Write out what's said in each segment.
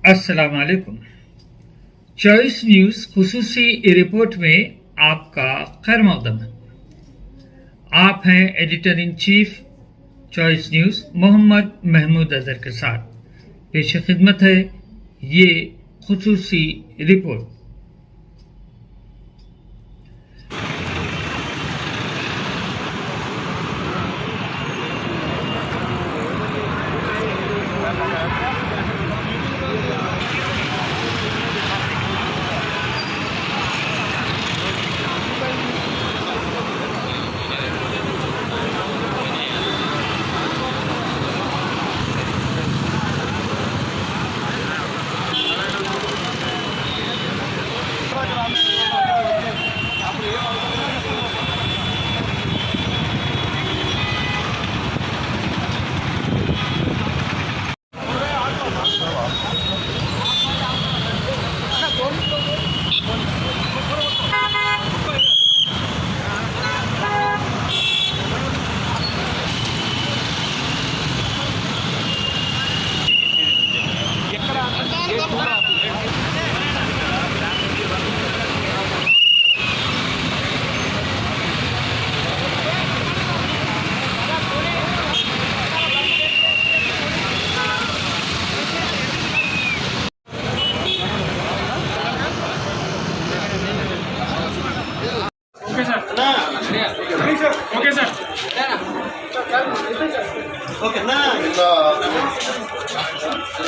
अस्सलाम वालेकुम। Choice news खुसूसी report में आपका खैर मकदम है। आप हैं editor in chief Choice news Mohammad Mahmood Azhar के साथ। पेश खिदमत है ये खुसूसी रिपोर्ट।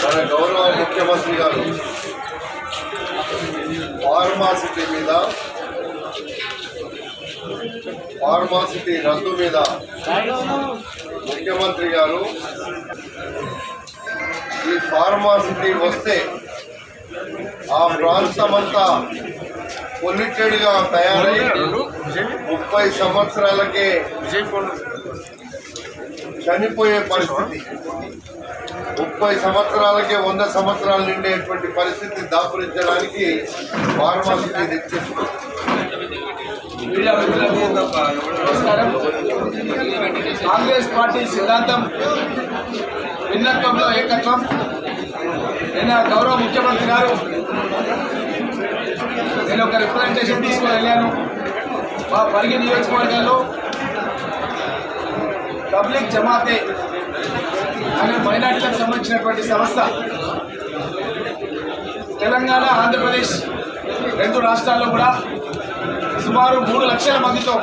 మన గౌరవ ముఖ్యమంత్రి గారు ఫార్మాసిటీ మీద ఫార్మాసిటీ రద్దు మీద ముఖ్యమంత్రి గారు ఈ ఫార్మాసిటీ వస్తే ఆ ప్రాంతమంతా పొల్యూటెడ్గా తయారై 30 సంవత్సరాలకే చనిపోయే పరిస్థితి, 30 సంవత్సరాలకే 100 సంవత్సరాలు నిండేటువంటి పరిస్థితి దాపురించడానికి ఫార్మాసిటీ తెచ్చేస్తుంది. కాంగ్రెస్ పార్టీ సిద్ధాంతం భిన్నత్వంలో ఏకత్వం. నేను గౌరవ ముఖ్యమంత్రి గారు నేను ఒక రిప్రజెంటేషన్ తీసుకొని వెళ్ళాను. మా పరిగి నియోజకవర్గాల్లో పబ్లిక్ జమాతే అనే మైనార్టీలకు సంబంధించినటువంటి సంస్థ తెలంగాణ ఆంధ్రప్రదేశ్ 2 రాష్ట్రాల్లో కూడా సుమారు 3 లక్షల మందితో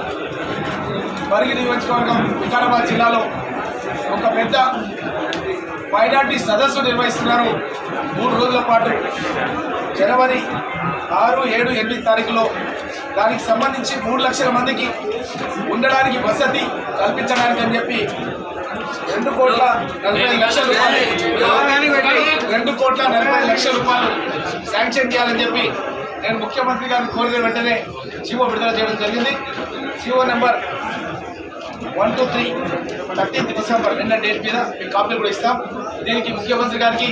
పరిగి నియోజకవర్గం వికారాబాద్ జిల్లాలో ఒక పెద్ద మైనార్టీ సదస్సు నిర్వహిస్తున్నారు. 3 రోజుల పాటు జనవరి 6, 7, 8 తారీఖులో దానికి సంబంధించి 3 లక్షల మందికి ఉండడానికి వసతి కల్పించడానికి అని చెప్పి 2,40,00,000 రూపాయలు 2,40,00,000 రూపాయలు శాంక్షన్ చేయాలని చెప్పి నేను ముఖ్యమంత్రి గారిని కోరిన వెంటనే జీవో విడుదల చేయడం జరిగింది. జీవో నెంబర్ 123 13th డిసెంబర్ నిన్న డేట్ మీద మీకు కాపీలు కూడా ఇస్తాం. దీనికి ముఖ్యమంత్రి గారికి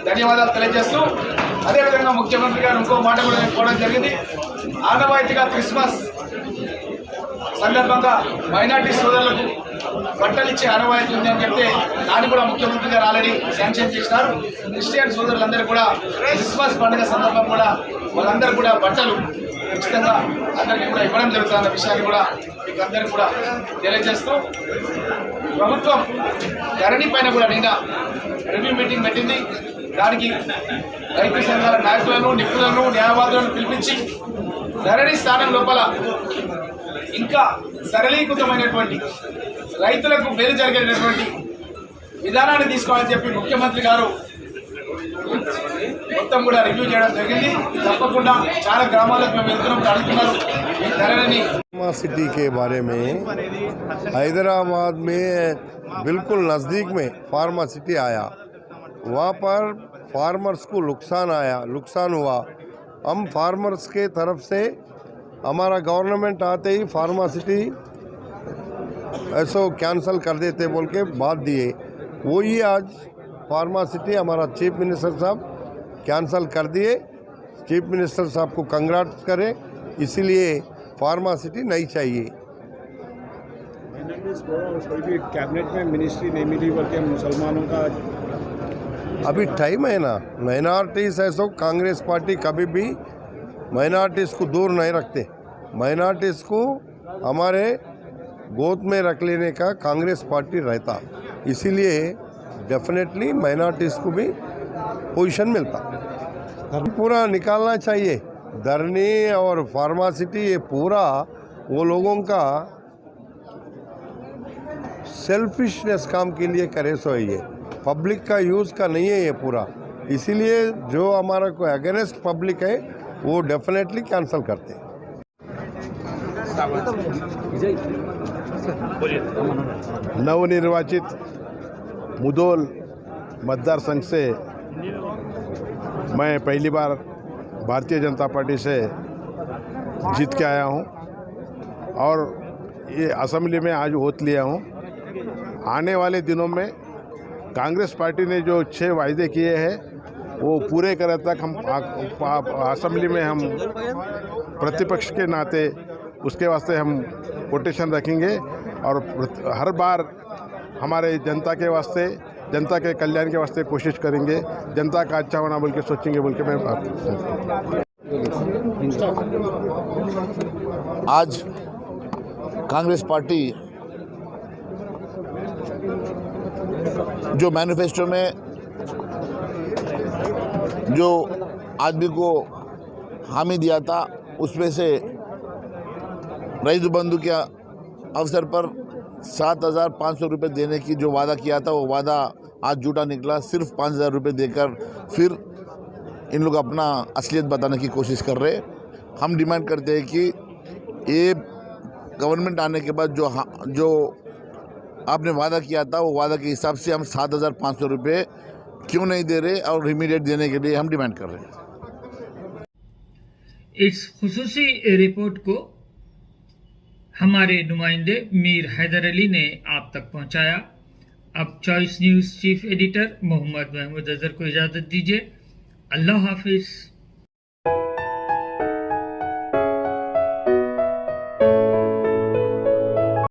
ధన్యవాదాలు తెలియజేస్తూ, అదేవిధంగా ముఖ్యమంత్రి గారు ఇంకో మాట కూడా చెప్పడం జరిగింది. ఆనవాయితీగా క్రిస్మస్ సందర్భంగా మైనార్టీ సోదరులకు బట్టలు ఇచ్చే ఆనవాయితీ ఉంది అని చెప్తే దాన్ని కూడా ముఖ్యమంత్రి గారు ఆల్రెడీ శాంక్షన్ చేసినారు. క్రిస్టియన్ సోదరులందరూ కూడా క్రిస్మస్ పండుగ సందర్భం కూడా వాళ్ళందరూ కూడా బట్టలు ఖచ్చితంగా అందరికీ కూడా ఇవ్వడం జరుగుతున్న విషయాన్ని కూడా మీకు అందరికీ కూడా తెలియజేస్తూ, ప్రభుత్వం ధరణి పైన కూడా నిన్న రివ్యూ మీటింగ్ పెట్టింది. దానికి రైతు సంఘాల నాయకులను, నిపుణులను, న్యాయవాదులను పిలిపించి ధరణి స్థానం లోపల ఇంకా సరళీకృతమైనటువంటి రైతులకు మేలు జరిగేటటువంటి విధానాన్ని తీసుకోవాలని చెప్పి ముఖ్యమంత్రి గారు మొత్తం కూడా రివ్యూ చేయడం జరిగింది. తప్పకుండా చాలా గ్రామాలకు మేము వెళ్తున్నాం, అడుగుతున్నారు ఈ ధరణిని. फार्मासिटी के बारे में हैदराबाद में बिल्कुल नज़दीक में फार्मासिटी आया, वहाँ पर फार्मर्स को नुकसान हुआ. हम फार्मर्स के तरफ से हमारा गवर्नमेंट आते ही फार्मासिटी ऐसो कैंसल कर देते बोल के बात दिए. वही आज फार्मासिटी हमारा चीफ मिनिस्टर साहब कैंसल कर दिए. चीफ मिनिस्टर साहब को कंग्रेट्स करें, इसीलिए फार्मासिटी नहीं चाहिए. कोई भी कैबिनेट में मिनिस्ट्री नहीं मिली, बल्कि मुसलमानों का अभी टाइम है ना। माइनॉरिटीज़ है सो कांग्रेस पार्टी कभी भी माइनॉरिटीज़ को दूर नहीं रखते। माइनॉरिटीज़ को हमारे गोद में रख लेने का कांग्रेस पार्टी रहता, इसीलिए डेफिनेटली माइनॉरिटीज़ को भी पोजीशन मिलता। पूरा निकालना चाहिए। धरनी और फार्मासिटी ये पूरा वो लोगों का सेल्फिशनेस काम के लिए करे सो ये पब्लिक का यूज़ का नहीं है ये पूरा। इसीलिए जो हमारा कोई अगेंस्ट पब्लिक है वो डेफिनेटली कैंसिल करते हैं। नवनिर्वाचित मुदोल मतदार संघ से मैं पहली बार भारतीय जनता पार्टी से जीत के आया हूं और ये असेंबली में आज वोट लिया हूं। आने वाले दिनों में कांग्रेस पार्टी ने जो 6 वायदे किए हैं वो पूरे करे तक हम असेंबली में हम प्रतिपक्ष के नाते उसके वास्ते हम कोटेशन रखेंगे और हर बार हमारे जनता के वास्ते, जनता के कल्याण के वास्ते कोशिश करेंगे। जनता का अच्छा होना बोल के सोचेंगे बोल के मैं आज कांग्रेस पार्टी जो मैनिफेस्टो में जो आदमी को हामी दिया था उसमें से रईस बंधु के अवसर पर 7,500 रुपये देने की जो वादा किया था वो वादा आज झूठा निकला। सिर्फ 5,000 रुपये देकर फिर इन लोग अपना असलियत बताने की कोशिश कर रहे। हम डिमांड करते हैं कि ये गवर्नमेंट आने के बाद जो आपने वादा किया था वो वादा के हिसाब से हम 7,500 रुपये क्यों नहीं दे रहे और इमीडिएट देने के लिए हम डिमांड कर रहे हैं। इस खुसूसी रिपोर्ट को हमारे नुमाइंदे मीर हैदर अली ने आप तक पहुंचाया। अब Choice news chief editor Mohammad Mahmood Azhar को इजाज़त दीजिए। अल्लाह हाफिज़।